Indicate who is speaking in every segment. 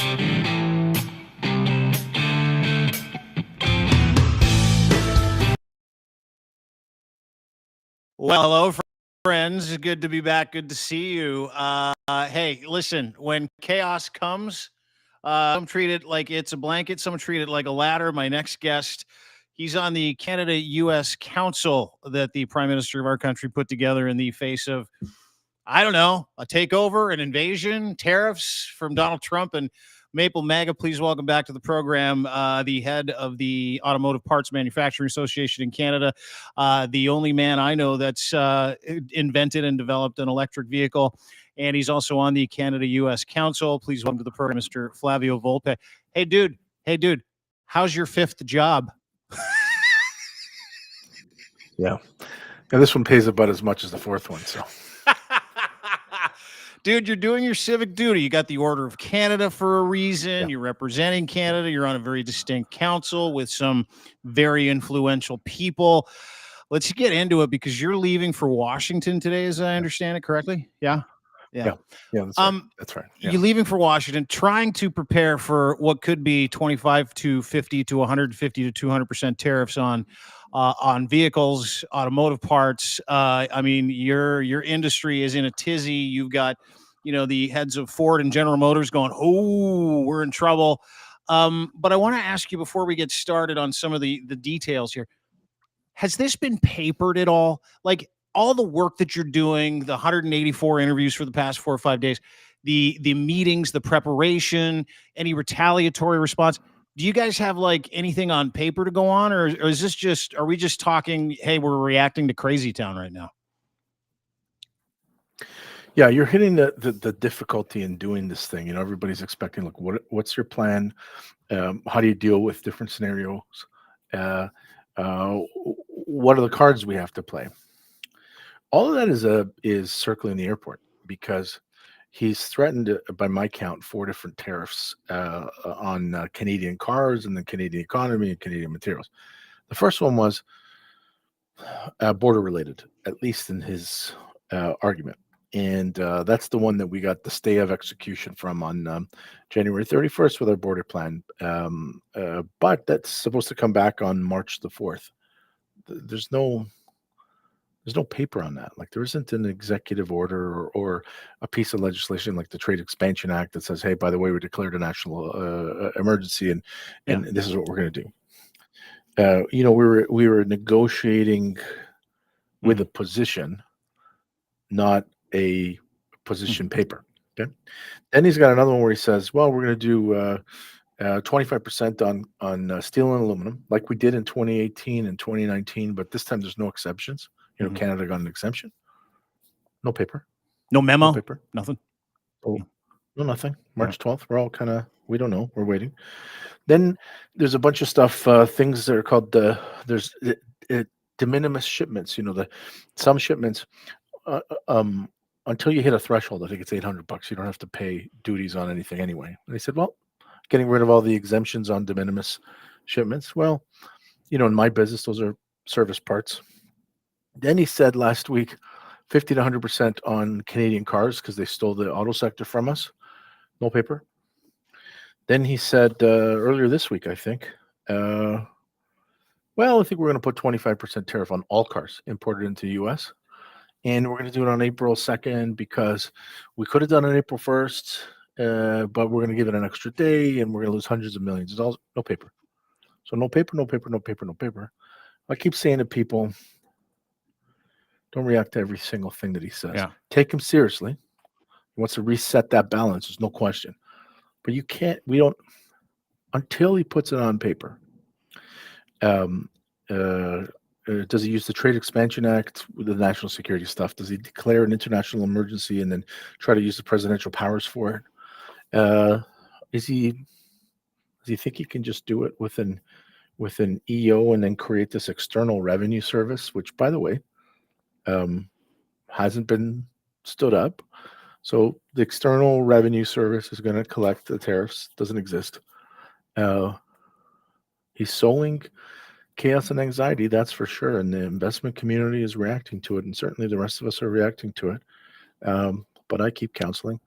Speaker 1: Well, hello, friends. Good to be back. Good to see you. Hey, listen, when chaos comes, some treat it like it's a blanket, some treat it like a ladder. My next guest, he's on the Canada-U.S. Council that the Prime Minister of our country put together in the face of, I don't know, a takeover, an invasion, tariffs from Donald Trump and Maple MAGA. Please welcome back to the program the head of the Automotive Parts Manufacturing Association in Canada, the only man I know that's invented and developed an electric vehicle. And he's also on the Canada-U.S. Council. Please welcome to the program, Mr. Flavio Volpe. Hey, dude, how's your fifth job?
Speaker 2: Yeah. And this one pays about as much as the fourth one, so.
Speaker 1: Dude, you're doing your civic duty. You got the Order of Canada for a reason. Yeah. You're representing Canada. You're on a very distinct council with some very influential people. Let's get into it because you're leaving for Washington today, as I understand it correctly. Yeah.
Speaker 2: Yeah, that's right. That's right. Yeah.
Speaker 1: You're leaving for Washington, trying to prepare for what could be 25 to 50 to 150 to 200% tariffs on vehicles, automotive parts. I mean, your industry is in a tizzy. You've got, the heads of Ford and General Motors going, "Oh, we're in trouble." But I want to ask you before we get started on some of the details here. Has this been papered at all? Like, all the work that you're doing, the 184 interviews for the past 4 or 5 days, the meetings, the preparation, any retaliatory response, do you guys have like anything on paper to go on, or is this just, are we just talking, hey, we're reacting to Crazy Town right now?
Speaker 2: Yeah, you're hitting the difficulty in doing this thing. Everybody's expecting, like, what's your plan? How do you deal with different scenarios? What are the cards we have to play? All of that is circling the airport because he's threatened, by my count, 4 different tariffs on Canadian cars and the Canadian economy and Canadian materials. The first one was border related, at least in his argument. And that's the one that we got the stay of execution from on January 31st with our border plan. But that's supposed to come back on March the 4th. There's no paper on that. Like, there isn't an executive order or a piece of legislation like the Trade Expansion Act that says, hey, by the way, we declared a national emergency and this is what we're going to do. We were negotiating with a position, not a position paper. Okay. Then he's got another one where he says, well, we're going to do 25% on steel and aluminum, like we did in 2018 and 2019, but this time there's no exceptions. Canada got an exemption. No paper.
Speaker 1: No memo?
Speaker 2: No paper.
Speaker 1: Nothing?
Speaker 2: Oh, no, nothing. March 12th. We're all kind of, we don't know. We're waiting. Then there's a bunch of stuff, things that are called there's de minimis shipments. Some shipments, until you hit a threshold, I think it's $800. You don't have to pay duties on anything anyway. And they said, well, getting rid of all the exemptions on de minimis shipments. Well, in my business, those are service parts. Then he said last week, 50 to 100% on Canadian cars because they stole the auto sector from us. No paper. Then he said earlier this week, I think, I think we're going to put 25% tariff on all cars imported into the U.S. And we're going to do it on April 2nd because we could have done it April 1st, but we're going to give it an extra day and we're going to lose hundreds of millions. It's all no paper. So no paper, no paper, no paper, no paper. I keep saying to people, don't react to every single thing that he says.
Speaker 1: Yeah.
Speaker 2: Take him seriously. He wants to reset that balance. There's no question. But until he puts it on paper. Does he use the Trade Expansion Act with the national security stuff? Does he declare an international emergency and then try to use the presidential powers for it? Does he think he can just do it with an EO and then create this external revenue service, which, by the way, hasn't been stood up? So the external revenue service is going to collect the tariffs. Doesn't exist. He's sowing chaos and anxiety, that's for sure. And the investment community is reacting to it. And certainly the rest of us are reacting to it. but I keep counseling.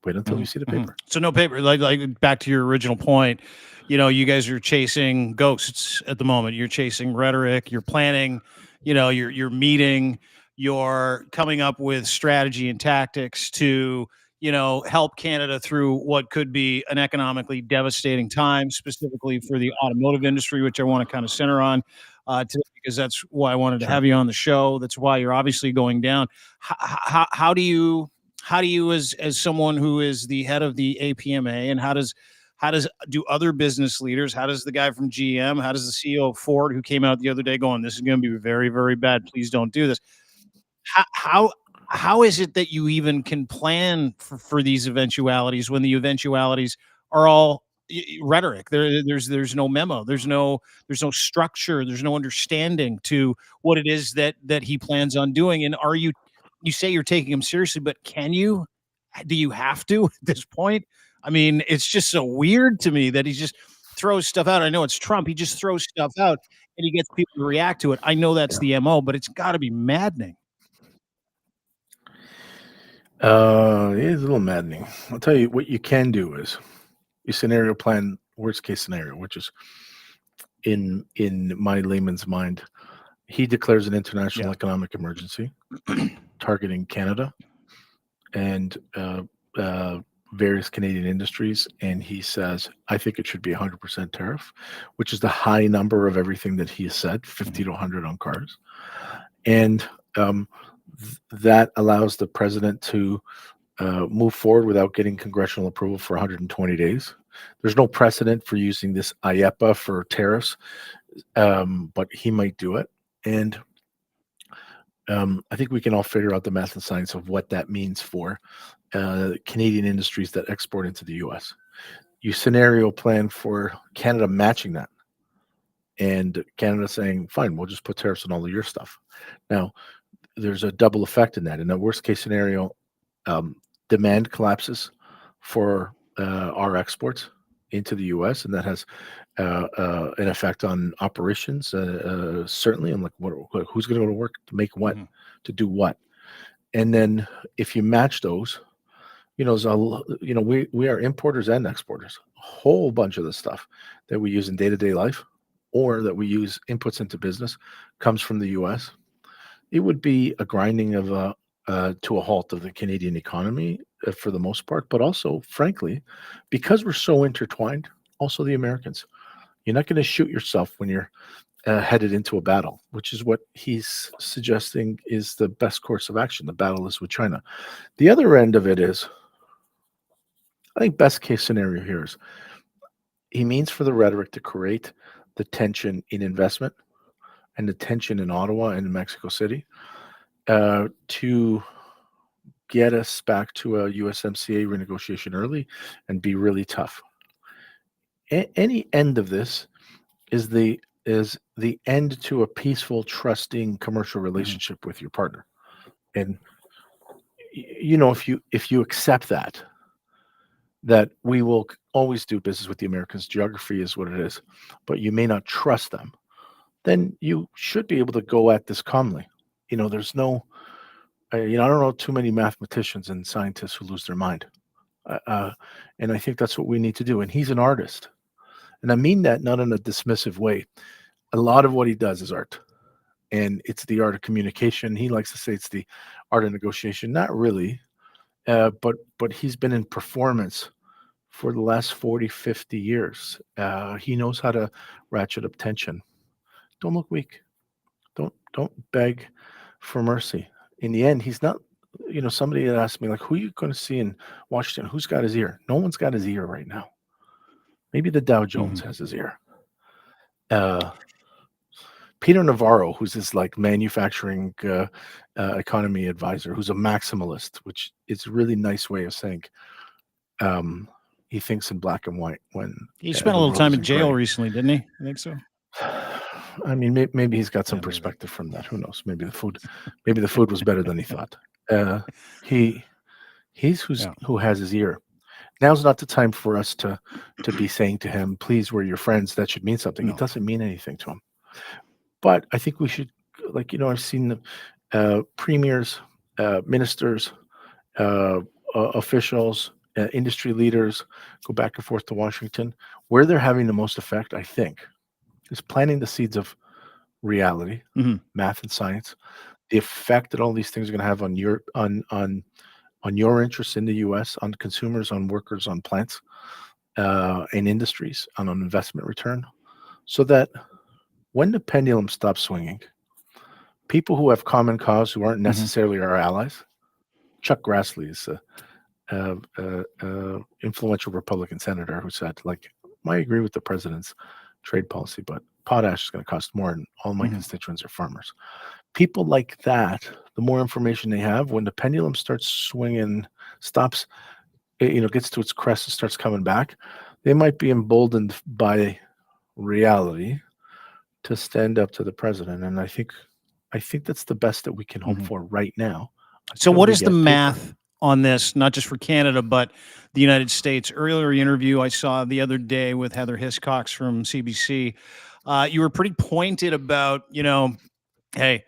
Speaker 2: Wait until you see the paper.
Speaker 1: So no paper. Like back to your original point, you guys are chasing ghosts at the moment. You're chasing rhetoric. You're planning. You're meeting. You're coming up with strategy and tactics to help Canada through what could be an economically devastating time, specifically for the automotive industry, which I want to kind of center on today, because that's why I wanted to have you on the show. That's why you're obviously going down. How do you as someone who is the head of the APMA, and how do other business leaders, how does the guy from GM, how does the CEO of Ford, who came out the other day going, this is going to be very, very bad, please don't do this, how is it that you even can plan for these eventualities when the eventualities are all rhetoric? There's no memo, there's no structure, there's no understanding to what it is that he plans on doing. And you say you're taking him seriously, but do you have to at this point? I mean, it's just so weird to me that he just throws stuff out. I know it's Trump. He just throws stuff out and he gets people to react to it. I know that's the MO, but it's got to be maddening.
Speaker 2: It is a little maddening. I'll tell you what you can do is you scenario plan worst case scenario, which is in my layman's mind, he declares an international economic emergency targeting Canada and various Canadian industries, and he says, I think it should be 100% tariff, which is the high number of everything that he has said, 50 to 100 on cars. And that allows the president to move forward without getting congressional approval for 120 days. There's no precedent for using this APMA for tariffs, but he might do it. And I think we can all figure out the math and science of what that means for Canadian industries that export into the U.S. You scenario plan for Canada matching that, and Canada saying, fine, we'll just put tariffs on all of your stuff. Now, there's a double effect in that. In the worst case scenario, demand collapses for our exports into the U.S., and that has an effect on operations. Certainly, I'm like, who's going to go to work to make what, to do what? And then if you match those, we are importers and exporters. A whole bunch of the stuff that we use in day-to-day life, or that we use inputs into business, comes from the U.S. It would be a grinding of to a halt of the Canadian economy for the most part, but also, frankly, because we're so intertwined, also the Americans. You're not going to shoot yourself when you're headed into a battle, which is what he's suggesting is the best course of action. The battle is with China. The other end of it is, I think best case scenario here is he means for the rhetoric to create the tension in investment and the tension in Ottawa and Mexico City to get us back to a USMCA renegotiation early and be really tough. Any end of this is the end to a peaceful, trusting commercial relationship with your partner. And if you accept that we will always do business with the Americans, geography is what it is, but you may not trust them, then you should be able to go at this calmly. There's no, I don't know too many mathematicians and scientists who lose their mind. And I think that's what we need to do. And he's an artist. And I mean that not in a dismissive way. A lot of what he does is art. And it's the art of communication. He likes to say it's the art of negotiation. Not really. But he's been in performance for the last 40, 50 years. He knows how to ratchet up tension. Don't look weak. Don't beg for mercy. In the end, he's not, somebody had asked me, like, who are you going to see in Washington? Who's got his ear? No one's got his ear right now. Maybe the Dow Jones has his ear. Peter Navarro, who's this like manufacturing economy advisor, who's a maximalist, which is a really nice way of saying he thinks in black and white. When
Speaker 1: he spent a little time in jail recently, didn't he? I think so.
Speaker 2: I mean, maybe he's got some perspective from that. Who knows? Maybe the food was better than he thought. He's who has his ear. Now's not the time for us to be saying to him, please, we're your friends. That should mean something. No. It doesn't mean anything to him. But I think we should, I've seen the premiers, ministers, officials, industry leaders go back and forth to Washington. Where they're having the most effect, I think, is planting the seeds of reality, math and science, the effect that all these things are going to have on your interests in the U.S., on consumers, on workers, on plants, and industries, on an investment return, so that when the pendulum stops swinging, people who have common cause, who aren't necessarily our allies. Chuck Grassley is a influential Republican senator who said, like, I agree with the president's trade policy, but potash is going to cost more, and all my constituents are farmers. People like that, the more information they have, when the pendulum starts swinging, stops, gets to its crest and starts coming back, they might be emboldened by reality to stand up to the president. And I think that's the best that we can hope for right now.
Speaker 1: So what is the math on this, not just for Canada, but the United States? Earlier interview I saw the other day with Heather Hiscox from CBC, you were pretty pointed about, hey,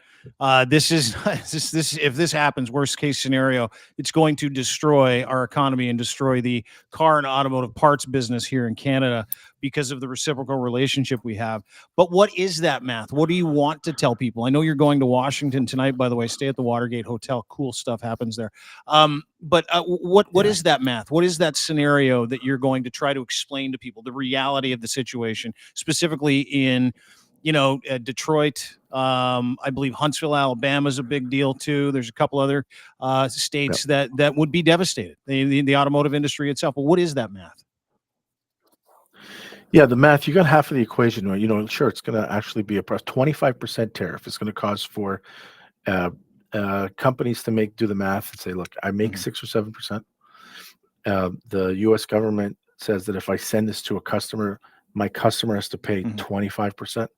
Speaker 1: this is this if this happens, worst case scenario, it's going to destroy our economy and destroy the car and automotive parts business here in Canada because of the reciprocal relationship we have. But what is that math? What do you want to tell people? I know you're going to Washington tonight, by the way. Stay at the Watergate Hotel. Cool stuff happens there. But what is that math? What is that scenario that you're going to try to explain to people, the reality of the situation, specifically in Detroit, I believe Huntsville, Alabama is a big deal too. There's a couple other states that would be devastated, the automotive industry itself. But what is that math?
Speaker 2: Yeah, the math, you got half of the equation, right? Sure, it's going to actually be a 25% tariff. It's going to cause for companies to do the math and say, look, I make 6 or 7%. The U.S. government says that if I send this to a customer, my customer has to pay 25%.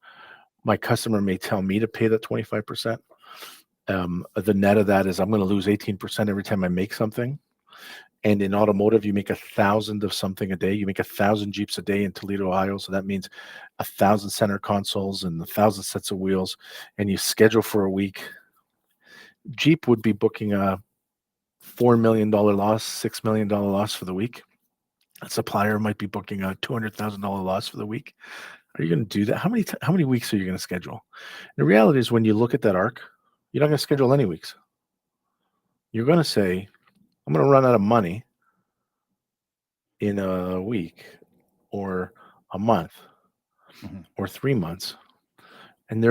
Speaker 2: My customer may tell me to pay that 25%. The net of that is I'm going to lose 18% every time I make something. And in automotive, you make 1,000 of something a day. You make 1,000 Jeeps a day in Toledo, Ohio. So that means 1,000 center consoles and 1,000 sets of wheels. And you schedule for a week. Jeep would be booking a $4 million loss, $6 million loss for the week. A supplier might be booking a $200,000 loss for the week. Are you going to do that? How many weeks are you going to schedule? The reality is, when you look at that arc, you're not going to schedule any weeks. You're going to say, I'm going to run out of money in a week or a month or 3 months. And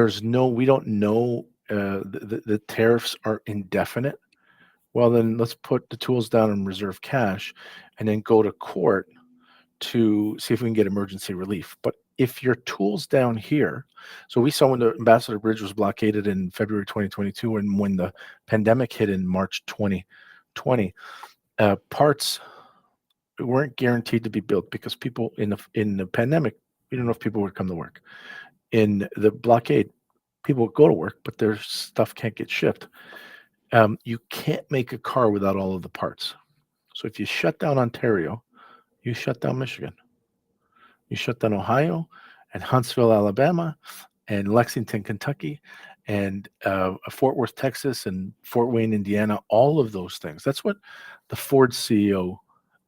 Speaker 2: we don't know, the tariffs are indefinite. Well, then let's put the tools down and reserve cash and then go to court to see if we can get emergency relief. But if your tool's down here, so we saw when the Ambassador Bridge was blockaded in February 2022, and when the pandemic hit in March 2020, parts weren't guaranteed to be built because people in the pandemic, we don't know if people would come to work. In the blockade, people would go to work, but their stuff can't get shipped. You can't make a car without all of the parts. So if you shut down Ontario, you shut down Michigan. You shut down Ohio and Huntsville, Alabama, and Lexington, Kentucky, and Fort Worth, Texas, and Fort Wayne, Indiana, all of those things. That's what the Ford CEO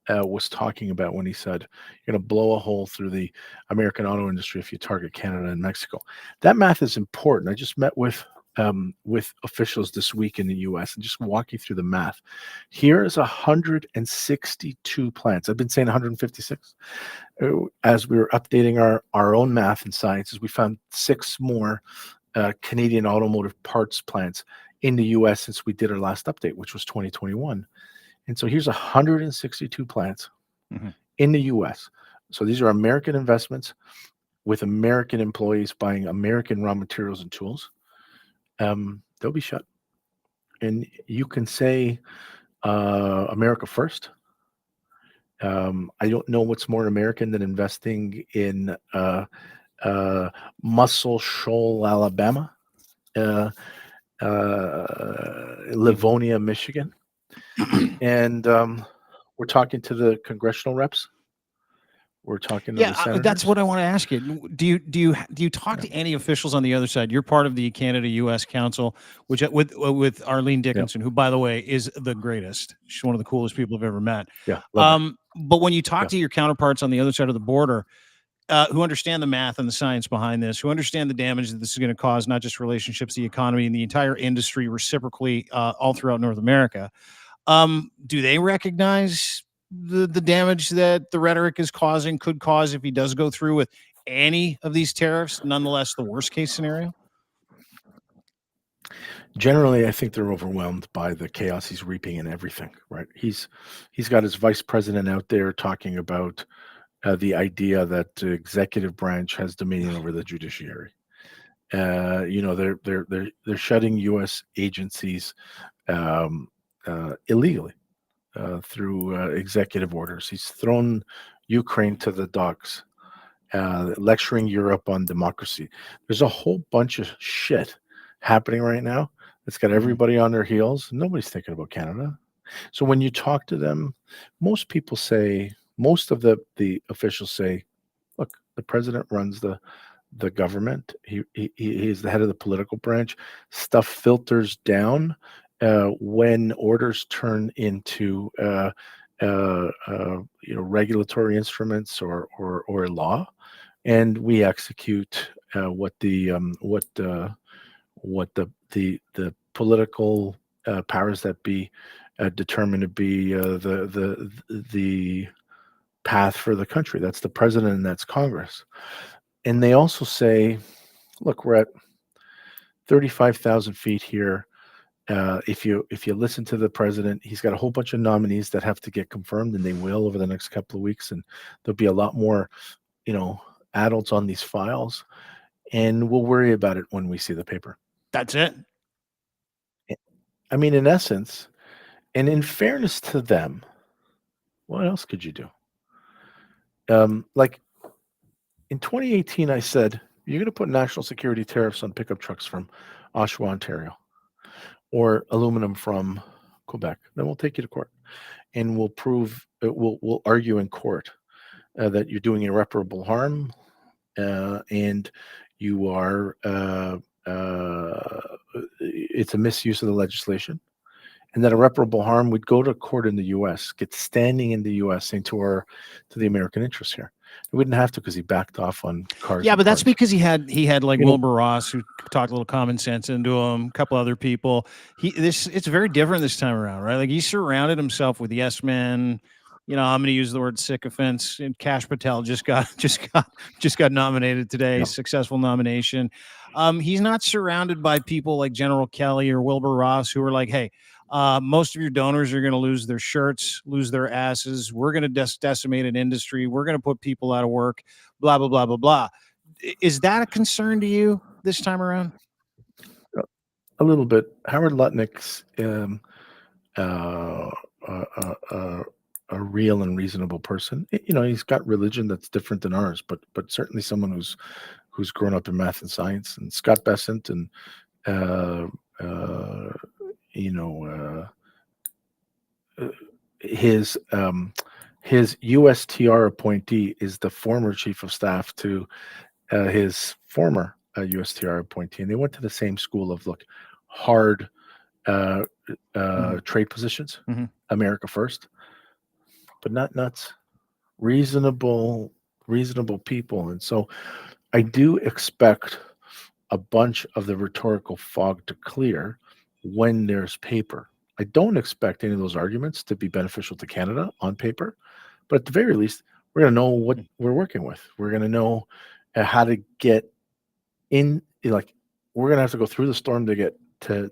Speaker 2: was talking about when he said, you're going to blow a hole through the American auto industry if you target Canada and Mexico. That math is important. I just met with officials this week in the U.S. and just walking through the math. Here is 162 plants. I've been saying 156. As we were updating our own math and sciences, we found 6 more Canadian automotive parts plants in the U.S. since we did our last update, which was 2021. And so here's 162 plants in the U.S. So these are American investments with American employees buying American raw materials and tools. They'll be shut. And you can say America first. I don't know what's more American than investing in Muscle Shoals, Alabama, Livonia, Michigan. And we're talking to the congressional reps. We're talking to the senators.
Speaker 1: That's what I want to ask you. Do you talk to any officials on the other side? You're part of the Canada-U.S. Council, which with Arlene Dickinson, who, by the way, is the greatest. She's one of the coolest people I've ever met.
Speaker 2: Yeah, love her.
Speaker 1: But when you talk to your counterparts on the other side of the border, who understand the math and the science behind this, who understand the damage that this is going to cause, not just relationships, the economy, and the entire industry reciprocally all throughout North America, do they recognize the damage that the rhetoric is causing, could cause if he does go through with any of these tariffs, nonetheless the worst case scenario?
Speaker 2: Generally, I think they're overwhelmed by the chaos he's reaping in everything, right? He's got his vice president out there talking about the idea that the executive branch has dominion over the judiciary. They're shutting U.S. agencies illegally through executive orders. He's thrown Ukraine to the dogs, lecturing Europe on democracy. There's a whole bunch of shit happening right now. It's got everybody on their heels. Nobody's thinking about Canada. So when you talk to them, most of the officials say, look, the president runs the government. He is the head of the political branch. Stuff filters down when orders turn into regulatory instruments or law, and we execute what the political powers that be determine to be the path for the country. That's the president and that's Congress. And they also say, look, we're at 35,000 feet here. If you listen to the president, he's got a whole bunch of nominees that have to get confirmed, and they will over the next couple of weeks. And there'll be a lot more, adults on these files, and we'll worry about it when we see the paper.
Speaker 1: That's it.
Speaker 2: I mean, in essence, and in fairness to them, what else could you do? Like in 2018, I said, you're going to put national security tariffs on pickup trucks from Oshawa, Ontario, or aluminum from Quebec. Then we'll take you to court, and we'll prove, we'll argue in court that you're doing irreparable harm, and you are, it's a misuse of the legislation. And that irreparable harm would go to court in the U.S., get standing in the U.S., saying to the American interests here. We wouldn't have to because he backed off on cars.
Speaker 1: Yeah, but that's because he had like Wilbur Ross, who talked a little common sense into him, a couple other people. It's very different this time around, right? Like he surrounded himself with yes men. I'm going to use the word sycophants. And Kash Patel just got nominated today, successful nomination. He's not surrounded by people like General Kelly or Wilbur Ross, who are like, hey, most of your donors are going to lose their shirts, lose their asses. We're going to decimate an industry. We're going to put people out of work, blah, blah, blah, blah, blah. Is that a concern to you this time around?
Speaker 2: A little bit. Howard Lutnick's a real and reasonable person. He's got religion that's different than ours, but certainly someone who's grown up in math and science. And Scott Bessent and his USTR appointee is the former chief of staff to his former USTR appointee, and they went to the same school of hard trade positions, America first, but not nuts, reasonable people. And so I do expect a bunch of the rhetorical fog to clear when there's paper. I don't expect any of those arguments to be beneficial to Canada on paper, but at the very least, we're going to know what we're working with. We're going to know how to get in. We're going to have to go through the storm to get to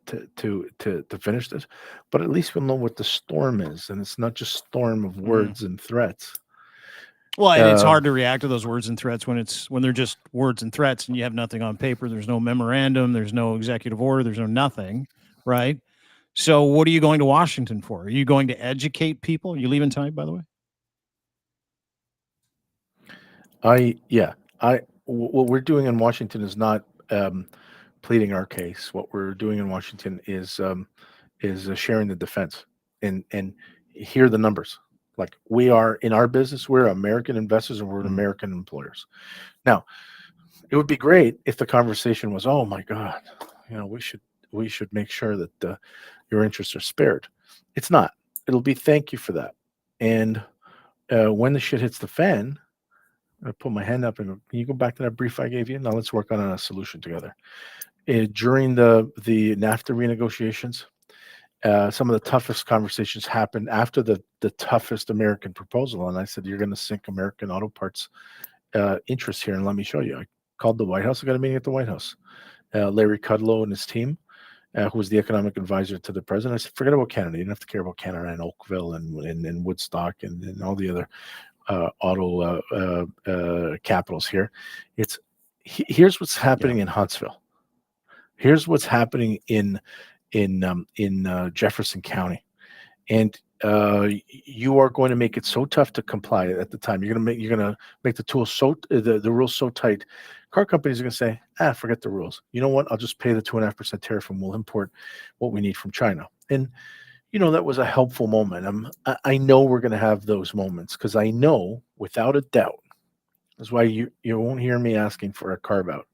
Speaker 2: finish this, but at least we'll know what the storm is, and it's not just storm of words and threats.
Speaker 1: Well, and it's hard to react to those words and threats when they're just words and threats, and you have nothing on paper. There's no memorandum. There's no executive order. There's no nothing, right? So what are you going to Washington for? Are you going to educate people? Are you leaving tonight, by the way?
Speaker 2: What we're doing in Washington is not pleading our case. What we're doing in Washington is sharing the defense and hear the numbers. Like we are in our business, we're American investors and we're American employers. Now, it would be great if the conversation was, "Oh my God, we should make sure that your interests are spared." It's not. It'll be thank you for that. And when the shit hits the fan, I put my hand up and go, "Can you go back to that brief I gave you? Now let's work on a solution together." During the NAFTA renegotiations, some of the toughest conversations happened after the toughest American proposal, and I said, "You're going to sink American auto parts interests here, and let me show you." I called the White House. I got a meeting at the White House. Larry Kudlow and his team, who was the economic advisor to the president, I said, "Forget about Canada. You don't have to care about Canada and Oakville and Woodstock and all the other auto capitals here. Here's what's happening in Huntsville. Here's what's happening in Jefferson County, and you are going to make it so tough to comply at the time. You're going to make the tools the rules so tight. Car companies are going to say, forget the rules. You know what? I'll just pay the 2.5% tariff and we'll import what we need from China." And that was a helpful moment. I know we're going to have those moments because I know without a doubt. That's why you won't hear me asking for a carve out.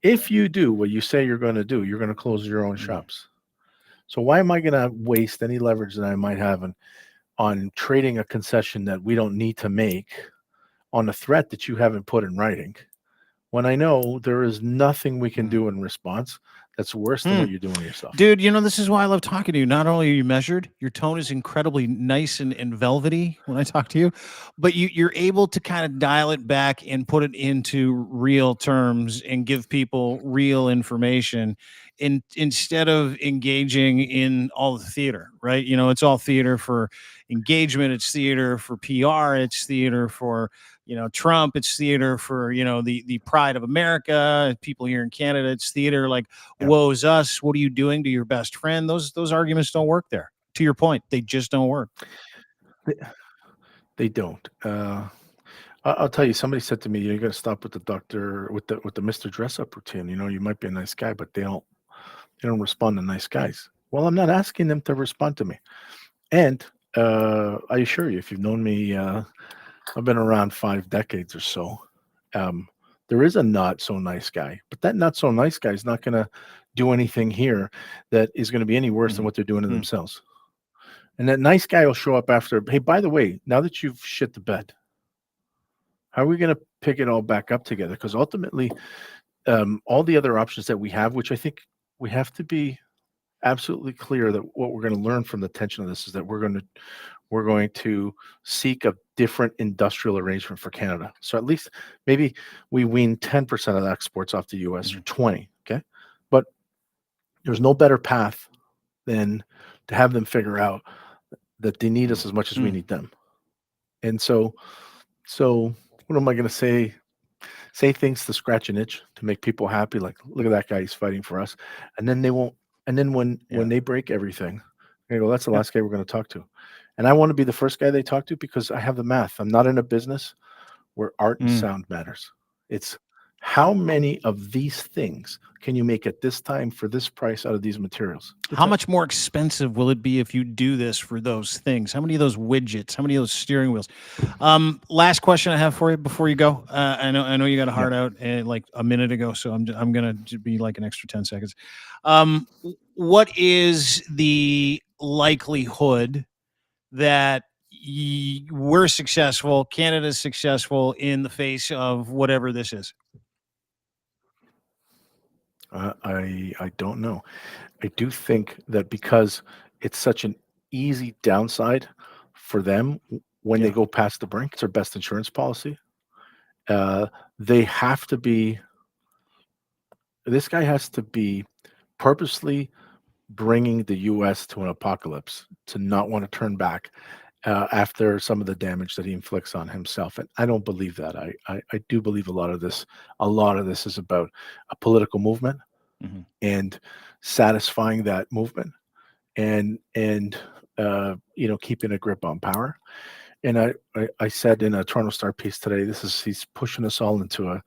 Speaker 2: If you do what you say you're going to do, you're going to close your own shops. So why am I going to waste any leverage that I might have on trading a concession that we don't need to make on a threat that you haven't put in writing, when I know there is nothing we can do in response that's worse than what you're doing to yourself?
Speaker 1: Dude, this is why I love talking to you. Not only are you measured, your tone is incredibly nice and velvety when I talk to you, but you're able to kind of dial it back and put it into real terms and give people real information instead of engaging in all the theater, right? It's all theater for engagement. It's theater for PR. It's theater for Trump. It's theater for the pride of America. People here in Canada, it's theater like woe's us. What are you doing to your best friend? Those arguments don't work there. To your point, they just don't work.
Speaker 2: They don't. I'll tell you. Somebody said to me, "You got to stop with the doctor with the Mr. Dress Up routine. You might be a nice guy, but they don't respond to nice guys." Well, I'm not asking them to respond to me. And I assure you, if you've known me, I've been around 5 decades or so. There is a not so nice guy, but that not so nice guy is not going to do anything here that is going to be any worse than what they're doing to themselves. And that nice guy will show up after, "Hey, by the way, now that you've shit the bed, how are we going to pick it all back up together?" Because ultimately, all the other options that we have, which I think we have to be absolutely clear that what we're going to learn from the tension of this is that we're going to seek a different industrial arrangement for Canada. So at least maybe we wean 10% of the exports off the US or 20. Okay. But there's no better path than to have them figure out that they need us as much as we need them. And so what am I going to say? Say things to scratch an itch to make people happy. Like, look at that guy, he's fighting for us. And then they won't. And then when they break everything, they go, "That's the last guy we're going to talk to." And I want to be the first guy they talk to because I have the math. I'm not in a business where art and sound matters. It's how many of these things can you make at this time for this price out of these materials?
Speaker 1: How much more expensive will it be if you do this for those things? How many of those widgets? How many of those steering wheels? Last question I have for you before you go. I know you got a heart out like a minute ago, so I'm gonna be like an extra 10 seconds. What is the likelihood that we're successful, Canada's successful in the face of whatever this is?
Speaker 2: I don't know. I do think that because it's such an easy downside for them when they go past the brink, it's their best insurance policy. They have to be. This guy has to be purposely bringing the U.S. to an apocalypse to not want to turn back after some of the damage that he inflicts on himself. And I don't believe that. I do believe a lot of this is about a political movement and satisfying that movement and keeping a grip on power. And I said in a Toronto Star piece today, he's pushing us all into a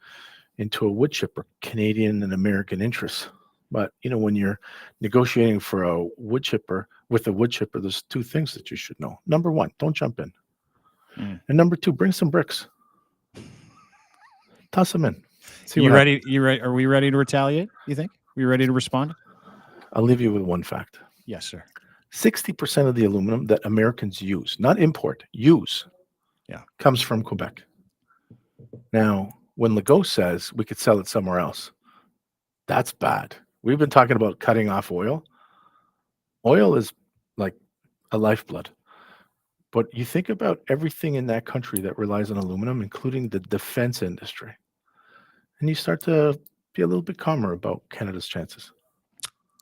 Speaker 2: wood chipper, Canadian and American interests. But when you're negotiating for a wood chipper with a wood chipper, there's 2 things that you should know. Number 1, don't jump in. And number 2, bring some bricks. Toss them in. See
Speaker 1: You
Speaker 2: what
Speaker 1: ready? You ready? Are we ready to retaliate? You think? Are we ready to respond?
Speaker 2: I'll leave you with one fact.
Speaker 1: Yes, sir.
Speaker 2: 60% of the aluminum that Americans use, not import, use, comes from Quebec. Now, when Legault says we could sell it somewhere else, that's bad. We've been talking about cutting off oil. Oil is like a lifeblood. But you think about everything in that country that relies on aluminum, including the defense industry, and you start to be a little bit calmer about Canada's chances.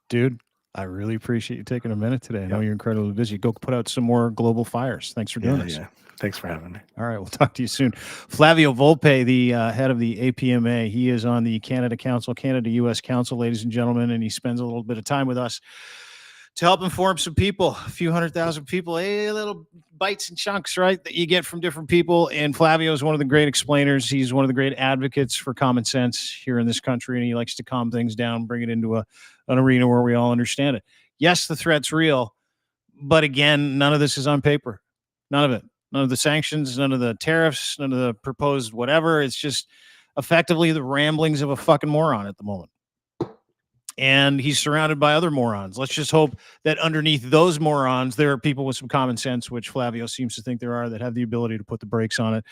Speaker 1: Dude, I really appreciate you taking a minute today. I know you're incredibly busy. Go put out some more global fires. Thanks for doing this.
Speaker 2: Yeah. Thanks for having me.
Speaker 1: All right. We'll talk to you soon. Flavio Volpe, the head of the APMA. He is on the Canada Council, Canada-U.S. Council, ladies and gentlemen, and he spends a little bit of time with us to help inform some people, a few 100,000 people, little bites and chunks, right, that you get from different people. And Flavio is one of the great explainers. He's one of the great advocates for common sense here in this country, and he likes to calm things down, bring it into an arena where we all understand it. Yes, the threat's real, but again, none of this is on paper. None of it. None of the sanctions, none of the tariffs, none of the proposed whatever. It's just effectively the ramblings of a fucking moron at the moment. And he's surrounded by other morons. Let's just hope that underneath those morons, there are people with some common sense, which Flavio seems to think there are, that have the ability to put the brakes on it.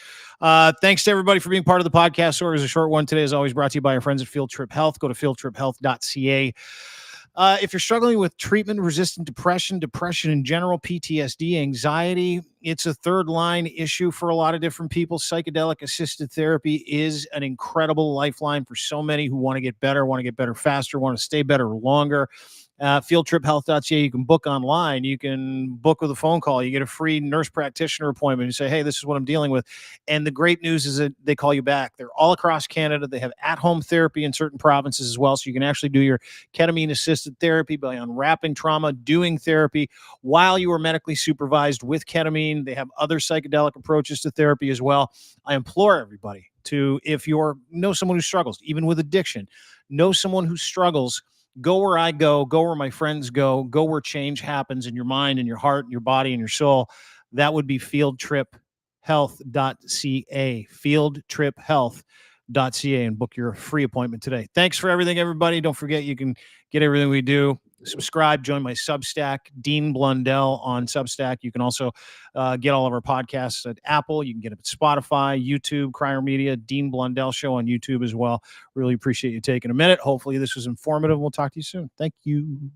Speaker 1: Thanks to everybody for being part of the podcast. Sorry, it was a short one today, as always, brought to you by our friends at Field Trip Health. Go to fieldtriphealth.ca. If you're struggling with treatment-resistant depression in general, PTSD, anxiety, it's a third-line issue for a lot of different people. Psychedelic-assisted therapy is an incredible lifeline for so many who want to get better faster, want to stay better longer. Fieldtriphealth.ca. You can book online. You can book with a phone call. You get a free nurse practitioner appointment. You say, hey, this is what I'm dealing with. And the great news is that they call you back. They're all across Canada. They have at-home therapy in certain provinces as well. So you can actually do your ketamine-assisted therapy by unwrapping trauma, doing therapy while you are medically supervised with ketamine. They have other psychedelic approaches to therapy as well. I implore everybody to, if you know someone who struggles, even with addiction, know someone who struggles, go where I go where my friends go where change happens in your mind and your heart and your body and your soul. That would be fieldtriphealth.ca, fieldtriphealth.ca, and book your free appointment today. Thanks for everything, everybody. Don't forget, you can get everything we do. Subscribe, join my Substack, Dean Blundell on Substack. You can also get all of our podcasts at Apple. You can get it at Spotify, YouTube, Crier Media, Dean Blundell Show on YouTube as well. Really appreciate you taking a minute. Hopefully this was informative. We'll talk to you soon. Thank you.